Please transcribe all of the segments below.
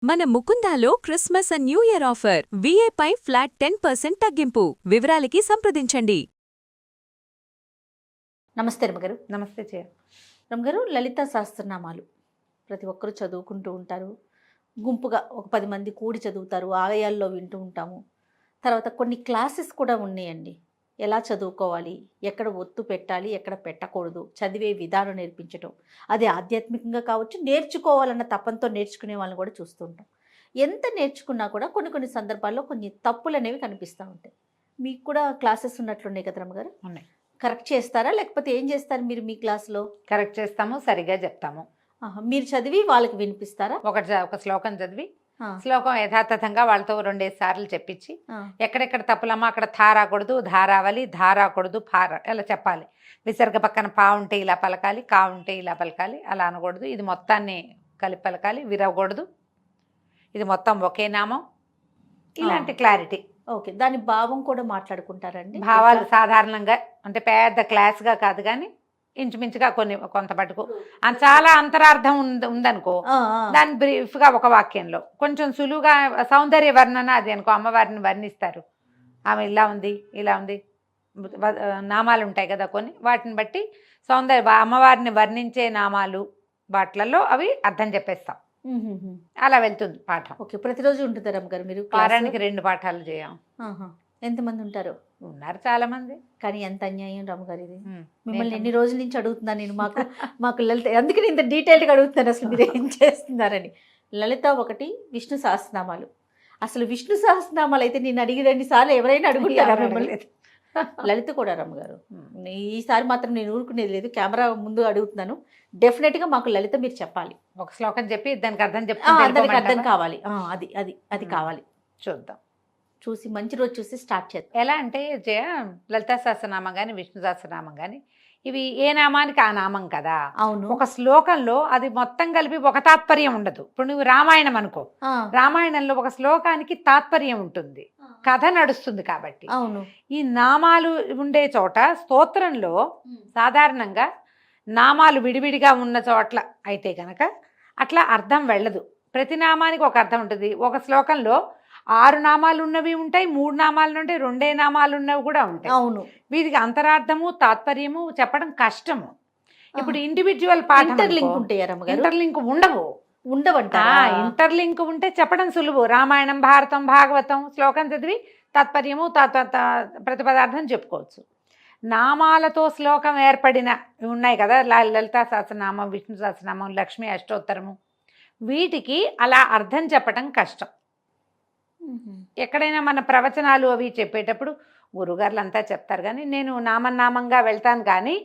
మన ముకుందాలో Christmas and new year offer విఏపై ఫ్లాట్ 10% తగ్గింపు. వివరాలకి సంప్రదించండి. నమస్తే రమగారు. నమస్తే జయ. రమగారు, లలిత సహస్రనామాలు ప్రతి ఒక్కరూ చదువుకుంటూ ఉంటారు. గుంపుగా ఒక 10 మంది కూడి చదువుతారు. ఆలయాల్లో వింటూ ఉంటాము. తర్వాత కొన్ని క్లాసెస్ కూడా ఉన్నాయండి. ఎలా చదువుకోవాలి, ఎక్కడ ఒత్తు పెట్టాలి, ఎక్కడ పెట్టకూడదు, చదివే విధానం నేర్పించడం. అది ఆధ్యాత్మికంగా కావచ్చు, నేర్చుకోవాలన్న తపంతో నేర్చుకునే వాళ్ళని కూడా చూస్తూ ఉంటాం. ఎంత నేర్చుకున్నా కూడా కొన్ని సందర్భాల్లో కొన్ని తప్పులు అనేవి కనిపిస్తూ ఉంటాయి. మీకు కూడా క్లాసెస్ ఉన్నట్లున్నాయి కదా రమ్మగారు? ఉన్నాయి. కరెక్ట్ చేస్తారా, లేకపోతే ఏం చేస్తారు మీరు మీ క్లాస్లో? కరెక్ట్ చేస్తాము, సరిగా చెప్తాము. మీరు చదివి వాళ్ళకి వినిపిస్తారా? ఒక శ్లోకం చదివి శ్లోకం యథాతథంగా వాళ్ళతో 2 సార్లు చెప్పించి ఎక్కడెక్కడ తప్పులమ్మా అక్కడ ధారాకూడదు, ధారావలి, ధారాకూడదు, భార ఇలా చెప్పాలి. విసర్గ పక్కన పా ఉంటే ఇలా పలకాలి, కా ఉంటే ఇలా పలకాలి, అలా అనకూడదు. ఇది మొత్తాన్ని కలిపి పలకాలి, విరవకూడదు. ఇది మొత్తం ఒకే నామం. ఇలాంటి క్లారిటీ. ఓకే, దాని భావం కూడా మాట్లాడుకుంటారండి? భావాలు సాధారణంగా అంటే పెద్ద క్లాస్గా కాదు కానీ ఇంచుమించుగా కొంత మటుకు చాలా అంతరార్థం ఉందనుకో, దాని బ్రీఫ్గా ఒక వాక్యంలో కొంచెం సులువుగా సౌందర్య వర్ణన అది అనుకో, అమ్మవారిని వర్ణిస్తారు. ఆమె ఇలా ఉంది, ఇలా ఉంది, నామాలు ఉంటాయి కదా కొన్ని, వాటిని బట్టి అమ్మవారిని వర్ణించే నామాలు వాటిలలో అవి అర్థం చెప్పేస్తాం. అలా వెళ్తుంది పాఠం. ఓకే, ప్రతిరోజు ఉంటుందా రమ్మగారు మీరు? వారానికి 2 పాఠాలు చేయం. ఎంతమంది ఉంటారు? ఉన్నారు చాలా మంది. కానీ ఎంత అన్యాయం రమ్మగారు ఇది. మిమ్మల్ని ఎన్ని రోజుల నుంచి అడుగుతున్నాను నేను. మాకు లలిత, అందుకని ఇంత డీటెయిల్గా అడుగుతున్నాను అసలు మీరు ఏం చేస్తున్నారని. లలిత 1, విష్ణు సహస్రనామాలు. అసలు విష్ణు సహస్రనామాలు అయితే నేను అడిగి 2 సార్లు ఎవరైనా అడుగుతారా మిమ్మల్ని? లలిత కూడా రమ్మగారు. ఈసారి మాత్రం నేను ఊరుకునేది లేదు, కెమెరా ముందు అడుగుతున్నాను. డెఫినెట్గా మాకు లలిత మీరు చెప్పాలి. ఒక శ్లోకం చెప్పి దానికి అర్థం దానికి అర్థం కావాలి. అది కావాలి. చూద్దాం, చూసి మంచి రోజు చూసి స్టార్ట్ చేద్దాం. ఎలా అంటే జయ, లలితా సహస్రనామం కానీ విష్ణు సహస్రనామం కానీ ఇవి ఏ నామానికి ఆ నామం కదా. అవును. ఒక శ్లోకంలో అది మొత్తం కలిపి ఒక తాత్పర్యం ఉండదు. ఇప్పుడు నువ్వు రామాయణం అనుకో, రామాయణంలో ఒక శ్లోకానికి తాత్పర్యం ఉంటుంది, కథ నడుస్తుంది. కాబట్టి అవును, ఈ నామాలు ఉండే చోట స్తోత్రంలో సాధారణంగా నామాలు విడివిడిగా ఉన్న చోట్ల అయితే కనుక అట్లా అర్థం వెళ్ళదు. ప్రతి నామానికి ఒక అర్థం ఉంటుంది. ఒక శ్లోకంలో 6 నామాలు ఉన్నవి ఉంటాయి, 3 నామాలు ఉంటాయి, 2 నామాలు ఉన్నవి కూడా ఉంటాయి. అవును, వీటికి అంతరార్థము తాత్పర్యము చెప్పడం కష్టము. ఇప్పుడు ఇండివిజువల్ పాఠం ఇంటర్లింక్ ఉంటాయి, ఇంటర్లింక్ ఉండవంట. ఇంటర్లింక్ ఉంటే చెప్పడం సులువు. రామాయణం, భారతం, భాగవతం శ్లోకం చదివి తాత్పర్యము ప్రతిపదార్థం చెప్పుకోవచ్చు. నామాలతో శ్లోకం ఏర్పడిన ఉన్నాయి కదా, లలితా సహస్రనామం, విష్ణు సహస్రనామం, లక్ష్మీ అష్టోత్తరము, వీటికి అలా అర్థం చెప్పడం కష్టం. ఎక్కడైనా మన ప్రవచనాలు అవి చెప్పేటప్పుడు గురుగారులు అంతా చెప్తారు, కానీ నేను నామంగా వెళ్తాను. కానీ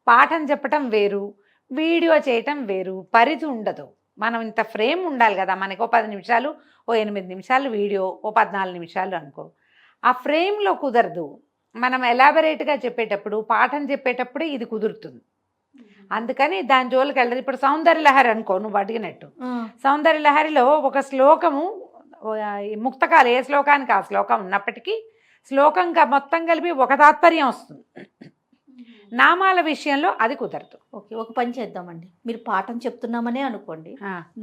పాఠం చెప్పటం వేరు, వీడియో చేయటం వేరు, పరిధి ఉండదు. మనం ఇంత ఫ్రేమ్ ఉండాలి కదా. మనకి 10 నిమిషాలు, 8 నిమిషాలు వీడియో, 14 నిమిషాలు అనుకో, ఆ ఫ్రేమ్లో కుదరదు. మనం ఎలాబరేట్గా చెప్పేటప్పుడు, పాఠం చెప్పేటప్పుడే ఇది కుదురుతుంది. అందుకని దాని జోలికి వెళ్ళదు. ఇప్పుడు సౌందర్యలహరి అనుకో, నువ్వు అడిగినట్టు, సౌందర్యలహరిలో ఒక శ్లోకము ముక్తకాలు, ఏ శ్లోకానికి ఆ శ్లోకం ఉన్నప్పటికీ శ్లోకంగా మొత్తం కలిపి ఒక తాత్పర్యం వస్తుంది. నామాల విషయంలో అది కుదరదు. ఓకే, ఒక పని చేద్దామండి. మీరు పాఠం చెప్తున్నామనే అనుకోండి,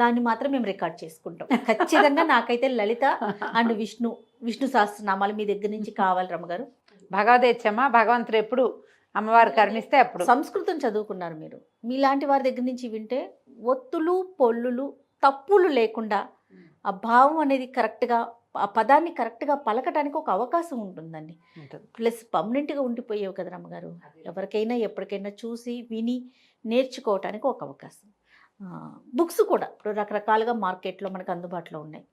దాన్ని మాత్రం మేము రికార్డ్ చేసుకుంటాం ఖచ్చితంగా. నాకైతే లలిత అండ్ విష్ణు సహస్రనామాలు మీ దగ్గర నుంచి కావాలి రమ్మగారు. భగవదేచ్ఛమ్మ, భగవంతుడు ఎప్పుడు అమ్మవారు కరుణిస్తే అప్పుడు. సంస్కృతం చదువుకున్నారు మీరు. మీలాంటి వారి దగ్గర నుంచి వింటే ఒత్తులు, పొల్లులు, తప్పులు లేకుండా ఆ భావం అనేది కరెక్ట్గా, ఆ పదాన్ని కరెక్ట్గా పలకటానికి ఒక అవకాశం ఉంటుందండి. ప్లస్ పర్మనెంట్గా ఉండిపోయేవి కదా రమ్మగారు. ఎవరికైనా ఎప్పటికైనా చూసి విని నేర్చుకోవటానికి ఒక అవకాశం. బుక్స్ కూడా ఇప్పుడు రకరకాలుగా మార్కెట్లో మనకు అందుబాటులో ఉన్నాయి.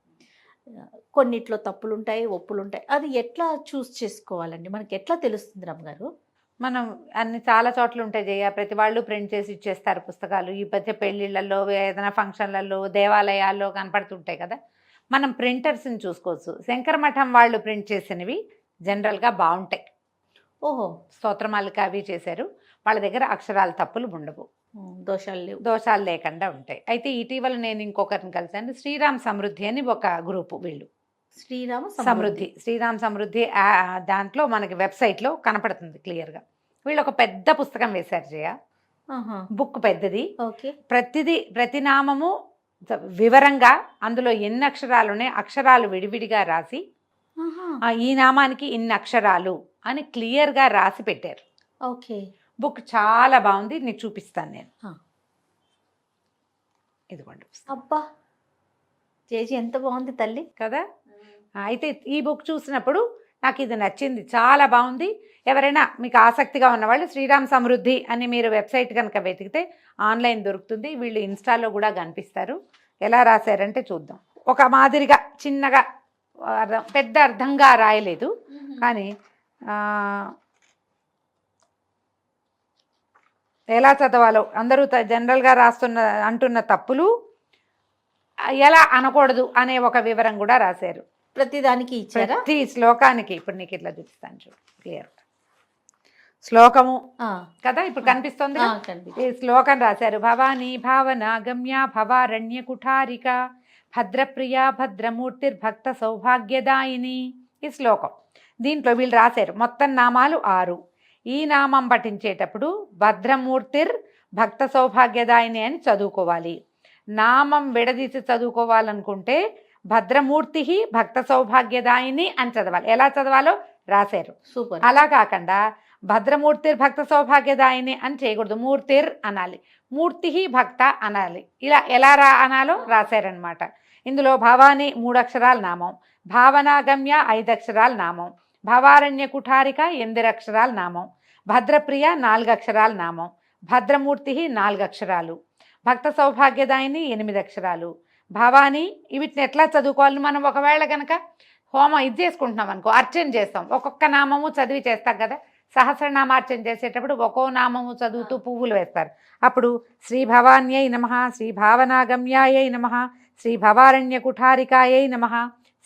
కొన్నిట్లో తప్పులు ఉంటాయి, ఒప్పులు ఉంటాయి. అది ఎట్లా చూస్ చేసుకోవాలండి? మనకి ఎట్లా తెలుస్తుంది రమ్మగారు? మనం చాలా చోట్ల ఉంటాయి జయ. ప్రతి వాళ్ళు ప్రింట్ చేసి ఇచ్చేస్తారు పుస్తకాలు. ఈ మధ్య పెళ్ళిళ్ళల్లో, ఏదైనా ఫంక్షన్లలో, దేవాలయాల్లో కనపడుతుంటాయి కదా. మనం ప్రింటర్స్ని చూసుకోవచ్చు. శంకర మఠం వాళ్ళు ప్రింట్ చేసినవి జనరల్గా బాగుంటాయి. ఓహో, స్తోత్రమాలిక అవి చేశారు. వాళ్ళ దగ్గర అక్షరాల తప్పులు ఉండవు, దోషాలు లేకుండా ఉంటాయి. అయితే ఇటీవల నేను ఇంకొకరిని కలిసాను, శ్రీరామ్ సమృద్ధి అని ఒక గ్రూపు. వీళ్ళు శ్రీరామ్ సమృద్ధి దాంట్లో మనకి వెబ్సైట్లో కనపడుతుంది క్లియర్గా. వీళ్ళు ఒక పెద్ద పుస్తకం వేశారు జయ. బుక్ పెద్దది. ఓకే, ప్రతి నామము వివరంగా అందులో ఎన్ని అక్షరాలు ఉన్నాయి, అక్షరాలు విడివిడిగా రాసి ఈ నామానికి ఇన్ని అక్షరాలు అని క్లియర్గా రాసి పెట్టారు. ఓకే. బుక్ చాలా బాగుంది, నీకు చూపిస్తాను నేను. ఇదిగోండి అబ్బా చేసి ఎంత బాగుంది తల్లి కదా. అయితే ఈ బుక్ చూసినప్పుడు నాకు ఇది నచ్చింది, చాలా బాగుంది. ఎవరైనా మీకు ఆసక్తిగా ఉన్నవాళ్ళు శ్రీరామ్ సమృద్ధి అని మీరు వెబ్సైట్ కనుక వెతికితే ఆన్లైన్ దొరుకుతుంది. వీళ్ళు ఇన్స్టాలో కూడా కనిపిస్తారు. ఎలా రాశారంటే చూద్దాం. ఒక మాదిరిగా చిన్నగా పెద్ద అర్థంగా రాయలేదు, కానీ ఎలా చదవాలో అందరూ జనరల్గా అంటున్న తప్పులు ఎలా అనకూడదు అనే ఒక వివరం కూడా రాశారు. ప్రతిదానికి ఇచ్చారా? ప్రతి శ్లోకానికి. ఇప్పుడు నీకు ఇట్లా చూపిస్తాను చూడు క్లియర్ శ్లోకము కదా, ఇప్పుడు కనిపిస్తుంది. ఈ శ్లోకం రాశారు. భవానీ భావన గమ్య భవారణ్య కుఠారిక భద్రప్రియ భద్రమూర్తిర్భక్త సౌభాగ్యదాయిని. ఈ శ్లోకం దీంట్లో వీళ్ళు రాశారు మొత్తం నామాలు 6. ఈ నామం పఠించేటప్పుడు భద్రమూర్తిర్ భక్త సౌభాగ్యదాయిని అని చదువుకోవాలి. నామం విడదీసి చదువుకోవాలనుకుంటే భద్రమూర్తి భక్త సౌభాగ్యదాయిని అని చదవాలి. ఎలా చదవాలో రాశారు. సూపర్. అలా కాకుండా భద్రమూర్తిర్ భక్త సౌభాగ్యదాయిని అని చేయకూడదు, మూర్తిర్ అనాలి, మూర్తి భక్త అనాలి. ఇలా ఎలా అనాలో రాశారనమాట. ఇందులో భవాని 3 అక్షరాల నామం, భావనాగమ్య 5 అక్షరాల నామం, భవారణ్య కుఠారిక 8 అక్షరాల నామం, భద్రప్రియ 4 అక్షరాల నామం, భద్రమూర్తి 4 అక్షరాలు, భక్త సౌభాగ్యదాయిని 8 అక్షరాలు, భవాని. వీటిని ఎట్లా చదువుకోవాలని మనం ఒకవేళ కనుక హోమం ఇది చేసుకుంటున్నాం అనుకో, అర్చన చేస్తాం, ఒక్కొక్క నామము చదివి చేస్తాం కదా. సహస్రనామార్చన చేసేటప్పుడు ఒక్కో నామము చదువుతూ పువ్వులు వేస్తారు. అప్పుడు శ్రీ భవాన్యై నమః, శ్రీ భావనాగమ్యాయై నమః, శ్రీ భవారణ్య కుఠారికాయై నమః,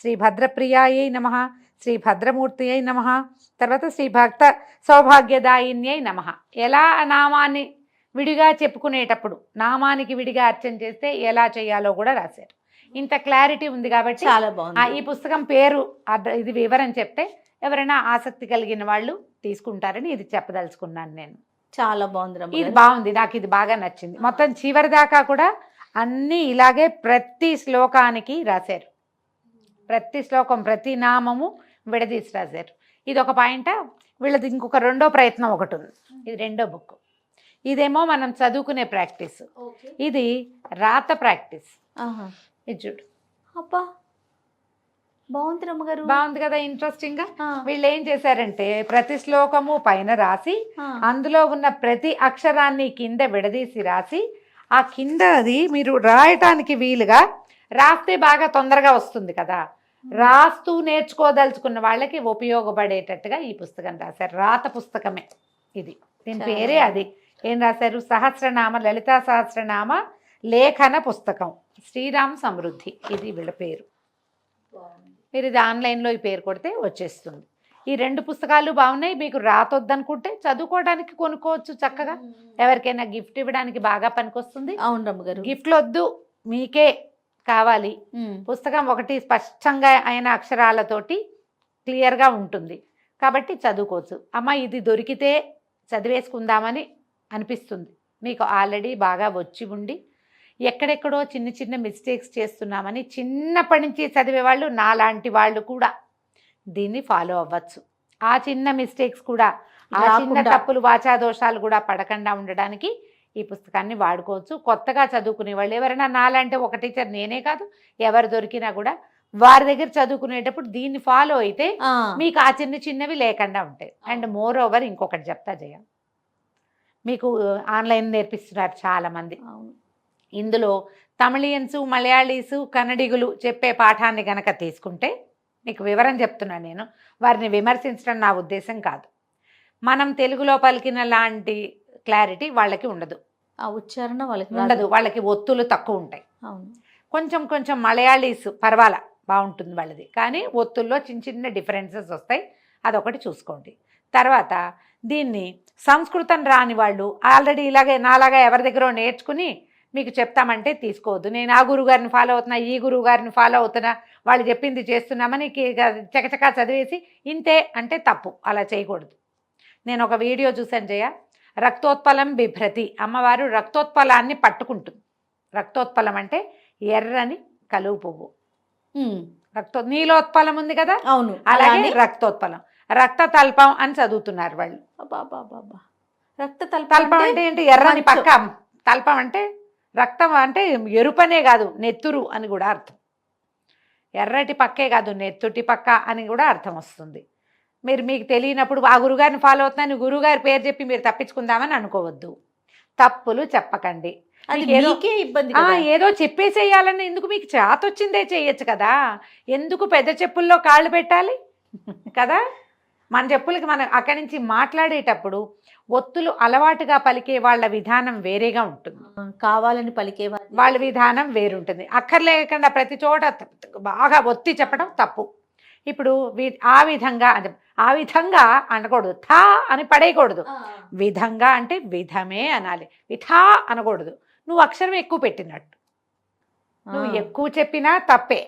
శ్రీ భద్రప్రియాయై నమః, శ్రీ భద్రమూర్తియై నమః, తర్వాత శ్రీ భక్త సౌభాగ్యదాయిన్యై నమః. ఎలా నామాన్ని విడిగా చెప్పుకునేటప్పుడు నామానికి విడిగా అర్చన చేస్తే ఎలా చేయాలో కూడా రాశారు. ఇంత క్లారిటీ ఉంది కాబట్టి చాలా బాగుంది. ఈ పుస్తకం పేరు ఇది వివరం చెప్తే ఎవరైనా ఆసక్తి కలిగిన వాళ్ళు తీసుకుంటారని ఇది చెప్పదలుచుకున్నాను నేను. చాలా బాగుంది. ఇది బాగుంది, నాకు ఇది బాగా నచ్చింది. మొత్తం చివరి దాకా కూడా అన్నీ ఇలాగే ప్రతి శ్లోకానికి రాశారు. ప్రతి శ్లోకం ప్రతి నామము విడదీసి రాశారు. ఇది ఒక పాయింట్. వీళ్ళది ఇంకొక రెండో ప్రయత్నం ఒకటి ఉంది. ఇది రెండో బుక్. ఇదేమో మనం చదువుకునే ప్రాక్టీస్, ఇది రాత ప్రాక్టీస్. ఇది చూడు. అబ్బా బాగుంది రమ్మగారు. బాగుంది కదా, ఇంట్రెస్టింగ్ గా. వీళ్ళు ఏం చేశారంటే ప్రతి శ్లోకము పైన రాసి అందులో ఉన్న ప్రతి అక్షరాన్ని కింద విడదీసి రాసి ఆ కింద అది మీరు రాయటానికి వీలుగా రాస్తే బాగా తొందరగా వస్తుంది కదా. రాస్తూ నేర్చుకోదలుచుకున్న వాళ్ళకి ఉపయోగపడేటట్టుగా ఈ పుస్తకం రాశారు. రాత పుస్తకమే ఇది. దీని పేరే అది. ఏం రాశారు? సహస్రనామ లలితా సహస్రనామ లేఖన పుస్తకం శ్రీరామ్ సమృద్ధి. ఇది వీళ్ళ పేరు. మీరు ఇది ఆన్లైన్లో ఈ పేరు కొడితే వచ్చేస్తుంది. ఈ 2 పుస్తకాలు బాగున్నాయి. మీకు రాతొద్దనుకుంటే చదువుకోవడానికి కొనుక్కోవచ్చు చక్కగా. ఎవరికైనా గిఫ్ట్ ఇవ్వడానికి బాగా పనికొస్తుంది. అవును రమ్మగారు. గిఫ్ట్లు వద్దు, మీకే కావాలి. పుస్తకం ఒకటి స్పష్టంగా అయిన అక్షరాలతోటి క్లియర్గా ఉంటుంది కాబట్టి చదువుకోవచ్చు. అమ్మ ఇది దొరికితే చదివేసుకుందామని అనిపిస్తుంది. మీకు ఆల్రెడీ బాగా వచ్చి ఉండి ఎక్కడెక్కడో చిన్న చిన్న మిస్టేక్స్ చేస్తున్నామని చిన్నప్పటి నుంచి చదివేవాళ్ళు నాలాంటి వాళ్ళు కూడా దీన్ని ఫాలో అవ్వచ్చు. ఆ చిన్న మిస్టేక్స్ కూడా, ఆ చిన్న తప్పులు వాచాదోషాలు కూడా పడకుండా ఉండడానికి ఈ పుస్తకాన్ని వాడుకోవచ్చు. కొత్తగా చదువుకునే వాళ్ళు ఎవరైనా నాలంటే ఒక టీచర్ నేనే కాదు, ఎవరు దొరికినా కూడా వారి దగ్గర చదువుకునేటప్పుడు దీన్ని ఫాలో అయితే మీకు ఆ చిన్న చిన్నవి లేకుండా ఉంటాయి. అండ్ మోర్ ఓవర్ ఇంకొకటి చెప్తా జయ, మీకు ఆన్లైన్ నేర్పిస్తున్నారు చాలామంది. ఇందులో తమిళియన్స్, మలయాళీసు, కన్నడిగులు చెప్పే పాఠాన్ని కనుక తీసుకుంటే, మీకు వివరం చెప్తున్నాను నేను, వారిని విమర్శించడం నా ఉద్దేశం కాదు. మనం తెలుగులో పలికిన లాంటి క్లారిటీ వాళ్ళకి ఉండదు, ఆ ఉచ్చారణ వాళ్ళకి ఉండదు, వాళ్ళకి ఒత్తులు తక్కువ ఉంటాయి. అవును. కొంచెం మలయాళీస్ పర్వాలా బాగుంటుంది వాళ్ళది, కానీ ఒత్తుల్లో చిన్న చిన్న డిఫరెన్సెస్ వస్తాయి. అదొకటి చూసుకోండి. తర్వాత దీన్ని సంస్కృతం రాని వాళ్ళు ఆల్రెడీ ఇలాగే నాలాగా ఎవరి దగ్గర నేర్చుకుని మీకు చెప్తామంటే తీసుకోవద్దు. నేను ఆ గురువుగారిని ఫాలో అవుతున్నా, ఈ గురువుగారిని ఫాలో అవుతున్నా, వాళ్ళు చెప్పింది చేస్తున్నామని చకచకా చదివేసి ఇంతే అంటే తప్పు. అలా చేయకూడదు. నేను ఒక వీడియో చూశాను జయ, రక్తోత్పలం బిభ్రతి. అమ్మవారు రక్తోత్పలాన్ని పట్టుకుంటుంది. రక్తోత్పలం అంటే ఎర్రని కలువ పువ్వు, ఉమ్, నీలోత్పలం ఉంది కదా, అవును. అలాగే అలానే రక్తోత్పలం, రక్త తల్పం అని చదువుతున్నారు వాళ్ళు. అబ్బా రక్త తల్పం అంటే ఏంటి? ఎర్రని మంచు. పక్క. తల్పం అంటే రక్తం అంటే ఎరుపనే కాదు, నెత్తురు అని కూడా అర్థం. ఎర్రటి పక్కే కాదు, నెత్తుటి పక్క అని కూడా అర్థం వస్తుంది. మీకు తెలియనప్పుడు ఆ గురుగారిని ఫాలో అవుతున్నాను, గురుగారి పేరు చెప్పి మీరు తప్పించుకుందామని అనుకోవద్దు. తప్పులు చెప్పకండి. అది మీకేదో మీకే ఇబ్బంది కదా. ఏదో చెప్పేసేయాలని ఎందుకు? మీకు చేత వచ్చిందే చేయొచ్చు కదా, ఎందుకు పెద్ద చెప్పుల్లో కాళ్ళు పెట్టాలి కదా. మన చెప్పులకి మనం అక్కడి నుంచి మాట్లాడేటప్పుడు ఒత్తులు అలవాటుగా పలికే వాళ్ళ విధానం వేరేగా ఉంటుంది, కావాలని పలికే వాళ్ళ విధానం వేరుంటుంది. అక్కర్లేకుండా ప్రతి చోట బాగా ఒత్తి చెప్పడం తప్పు. ఇప్పుడు ఆ విధంగా అనకూడదు, థా అని పడేయకూడదు. విధంగా అంటే విధమే అనాలి, విధా అనకూడదు. నువ్వు అక్షరం ఎక్కువ పెట్టినట్టు. నువ్వు ఎక్కువ చెప్పినా తప్పే,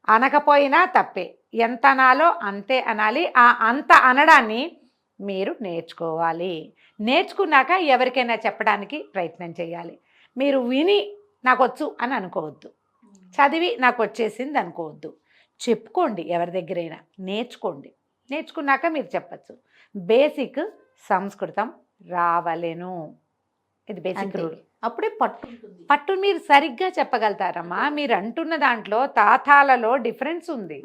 అనకపోయినా తప్పే. ఎంత అనాలో అంతే అనాలి. ఆ అంత అనడాన్ని మీరు నేర్చుకోవాలి. నేర్చుకున్నాక ఎవరికైనా చెప్పడానికి ప్రయత్నం చేయాలి. మీరు విని నాకు వచ్చు అని అనుకోవద్దు, చదివి నాకు వచ్చేసింది అనుకోవద్దు. చెప్పుకోండి, ఎవరి దగ్గరైనా నేర్చుకోండి. నేర్చుకున్నాక మీరు చెప్పచ్చు. బేసిక్ సంస్కృతం రావలేను, ఇది బేసిక్ రూల్. అప్పుడే పట్టు మీరు సరిగ్గా చెప్పగలుగుతారమ్మా. మీరు అంటున్న దాంట్లో తాతాలలో డిఫరెన్స్ ఉంది.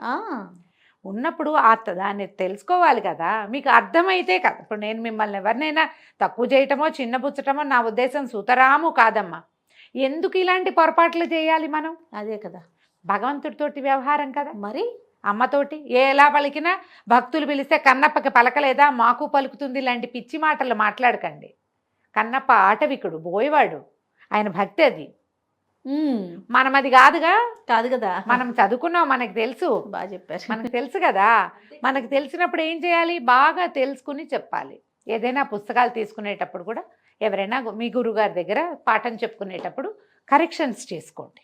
ఉన్నప్పుడు దాన్ని తెలుసుకోవాలి కదా, మీకు అర్థమైతే కదా. ఇప్పుడు నేను మిమ్మల్ని ఎవరినైనా తక్కువ చేయటమో చిన్నపుచ్చటమో నా ఉద్దేశం సుతరాము కాదమ్మా. ఎందుకు ఇలాంటి పొరపాట్లు చేయాలి మనం? అదే కదా, భగవంతుడితోటి వ్యవహారం కదా. మరి అమ్మతోటి ఎలా పలికినా, భక్తులు పిలిస్తే కన్నప్పకి పలకలేదా మాకు పలుకుతుంది ఇలాంటి పిచ్చి మాటలు మాట్లాడకండి. కన్నప్ప ఆటవికుడు, బోయవాడు, ఆయన భక్తి అది. మనం అది కాదు కదా. మనం చదువుకున్నాం, మనకు తెలుసు. బాగా చెప్పారు. మనకు తెలుసు కదా. మనకు తెలిసినప్పుడు ఏం చేయాలి? బాగా తెలుసుకుని చెప్పాలి. ఏదైనా పుస్తకాలు తీసుకునేటప్పుడు కూడా ఎవరైనా మీ గురుగారి దగ్గర పాఠం చెప్పుకునేటప్పుడు కరెక్షన్స్ చేసుకోండి.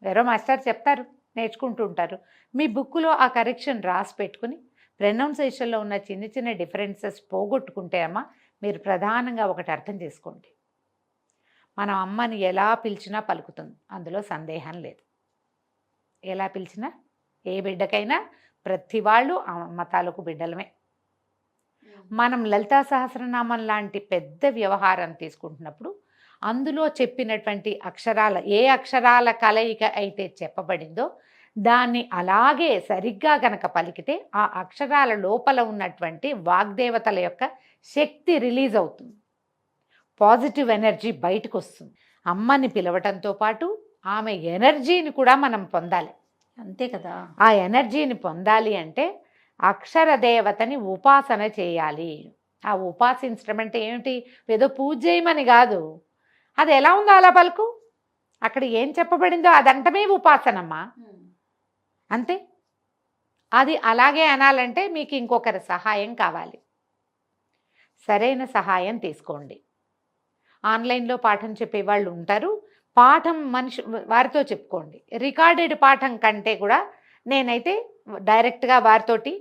ఎవరో మాస్టర్ చెప్తారు, నేర్చుకుంటూ ఉంటారు. మీ బుక్లో ఆ కరెక్షన్ రాసి పెట్టుకుని ప్రొనౌన్సియేషన్లో ఉన్న చిన్న చిన్న డిఫరెన్సెస్ పోగొట్టుకుంటే అమ్మ మీరు ప్రధానంగా ఒకటి అర్థం చేసుకోండి, మనం అమ్మని ఎలా పిలిచినా పలుకుతుంది, అందులో సందేహం లేదు. ఎలా పిలిచినా ఏ బిడ్డకైనా ప్రతి వాళ్ళు అమ్మ తాలూకు బిడ్డలమే. మనం లలితా సహస్రనామం లాంటి పెద్ద వ్యవహారం తీసుకుంటున్నప్పుడు అందులో చెప్పినటువంటి అక్షరాల ఏ అక్షరాల కలయిక అయితే చెప్పబడిందో దాన్ని అలాగే సరిగ్గా గనక పలికితే ఆ అక్షరాల లోపల ఉన్నటువంటి వాగ్దేవతల యొక్క శక్తి రిలీజ్ అవుతుంది, పాజిటివ్ ఎనర్జీ బయటకు వస్తుంది. అమ్మని పిలవటంతో పాటు ఆమె ఎనర్జీని కూడా మనం పొందాలి. అంతే కదా. ఆ ఎనర్జీని పొందాలి అంటే అక్షర దేవతని ఉపాసన చేయాలి. ఆ ఉపాసించడం అంటే ఏమిటి? ఏదో పూజ చేయమని కాదు, అది ఎలా ఉందో అలా పలుకు, అక్కడ ఏం చెప్పబడిందో అదంటమే ఉపాసనమ్మా, అంతే. అది అలాగే అనాలంటే మీకు ఇంకొకరి సహాయం కావాలి. సరైన సహాయం తీసుకోండి. ఆన్లైన్లో పాఠం చెప్పేవాళ్ళు ఉంటారు, పాఠం వారితో చెప్పుకోండి. రికార్డెడ్ పాఠం కంటే కూడా నేనైతే డైరెక్ట్గా వారితోటి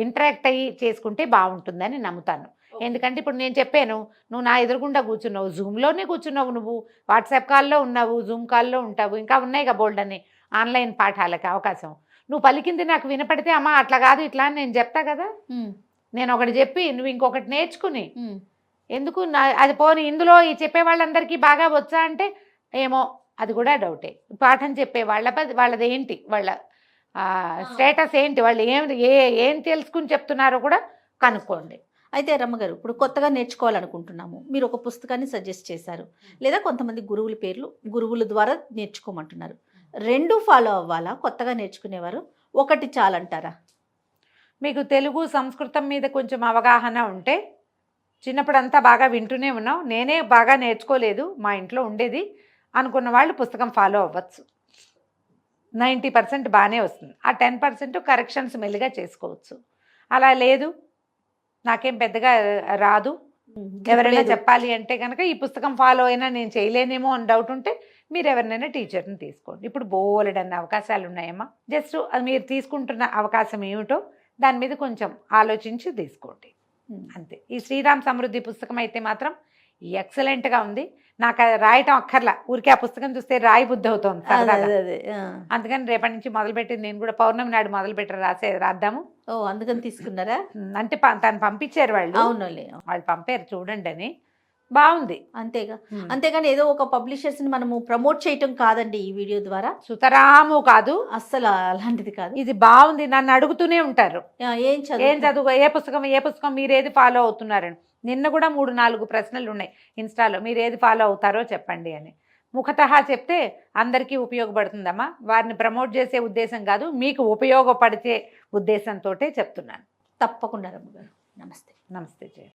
ఇంటరాక్ట్ అయ్యి చేసుకుంటే బాగుంటుందని నమ్ముతాను. ఎందుకంటే ఇప్పుడు నేను చెప్పాను, నువ్వు నా ఎదురుగుండా కూర్చున్నావు, జూమ్లోనే కూర్చున్నావు, నువ్వు వాట్సాప్ కాల్లో ఉన్నావు, జూమ్ కాల్లో ఉంటావు, ఇంకా ఉన్నాయి కదా బోల్డ్ అని ఆన్లైన్ పాఠాలకి అవకాశం. నువ్వు పలికింది నాకు వినపడితే అమ్మ అట్లా కాదు ఇట్లా అని నేను చెప్తా కదా. నేను ఒకటి చెప్పి నువ్వు ఇంకొకటి నేర్చుకుని ఎందుకు అది పోని ఇందులో ఈ చెప్పే వాళ్ళందరికీ బాగా వచ్చా అంటే ఏమో అది కూడా డౌటే. పాఠం చెప్పే వాళ్ళది ఏంటి, వాళ్ళ స్టేటస్ ఏంటి, వాళ్ళు ఏం తెలుసుకుని చెప్తున్నారో కూడా కనుక్కోండి. అయితే రమ్మగారు, ఇప్పుడు కొత్తగా నేర్చుకోవాలనుకుంటున్నాము, మీరు ఒక పుస్తకాన్ని సజెస్ట్ చేశారు, లేదా కొంతమంది గురువుల పేర్లు గురువుల ద్వారా నేర్చుకోమంటున్నారు. రెండు ఫాలో అవ్వాలా కొత్తగా నేర్చుకునేవారు? ఒకటి చాలంటారా? మీకు తెలుగు సంస్కృతం మీద కొంచెం అవగాహన ఉంటే, చిన్నప్పుడు అంతా బాగా వింటూనే ఉన్నాం, నేనే బాగా నేర్చుకోలేదు, మా ఇంట్లో ఉండేది అనుకున్న వాళ్ళు పుస్తకం ఫాలో అవ్వచ్చు. 90% బాగానే వస్తుంది. ఆ 10% కరెక్షన్స్ మెల్లిగా చేసుకోవచ్చు. అలా లేదు నాకేం పెద్దగా రాదు, ఎవరైనా చెప్పాలి అంటే కనుక ఈ పుస్తకం ఫాలో అయినా నేను చేయలేనేమో అని డౌట్ ఉంటే మీరు ఎవరినైనా టీచర్ని తీసుకోండి. ఇప్పుడు బోలెడన్న అవకాశాలు ఉన్నాయమ్మా. జస్ట్ అది మీరు తీసుకుంటున్న అవకాశం ఏమిటో దాని మీద కొంచెం ఆలోచించి తీసుకోండి, అంతే. ఈ శ్రీరామ్ సమృద్ధి పుస్తకం అయితే మాత్రం ఎక్సలెంట్గా ఉంది. నాకు అది రాయటం అక్కర్లా, ఊరికే ఆ పుస్తకం చూస్తే రాయి బుద్ధి అవుతుంది అదే సరదాగా. అదే అదే ఆ. అందుకని రేపటి నుంచి మొదలుపెట్టి నేను కూడా పౌర్ణమి నాడు మొదలుపెట్టి రాద్దాము. ఓ అందుకని తీసుకున్నారా? అంటే తను పంపించారు వాళ్ళు, అవునులే. వాళ్ళు పంపారు చూడండి అని. బాగుంది. అంతేగా. అంతేగాని ఏదో ఒక పబ్లిషర్స్ ని మనము ప్రమోట్ చేయటం కాదండి ఈ వీడియో ద్వారా. సుతరాము కాదు, అస్సలు అలాంటిది కాదు. ఇది బాగుంది. నన్ను అడుగుతూనే ఉంటారు ఏం ఏం చదువు, ఏ పుస్తకం మీరు ఏది ఫాలో అవుతున్నారని. నిన్న కూడా 3-4 ప్రశ్నలు ఉన్నాయి ఇన్స్టాలో, మీరు ఏది ఫాలో అవుతారో చెప్పండి అని. ముఖతహా చెప్తే అందరికీ ఉపయోగపడుతుందమ్మా, వారిని ప్రమోట్ చేసే ఉద్దేశం కాదు, మీకు ఉపయోగపడితే ఉద్దేశంతో చెప్తున్నాను. తప్పకుండా రమ్మ గారు. నమస్తే. నమస్తే జయ.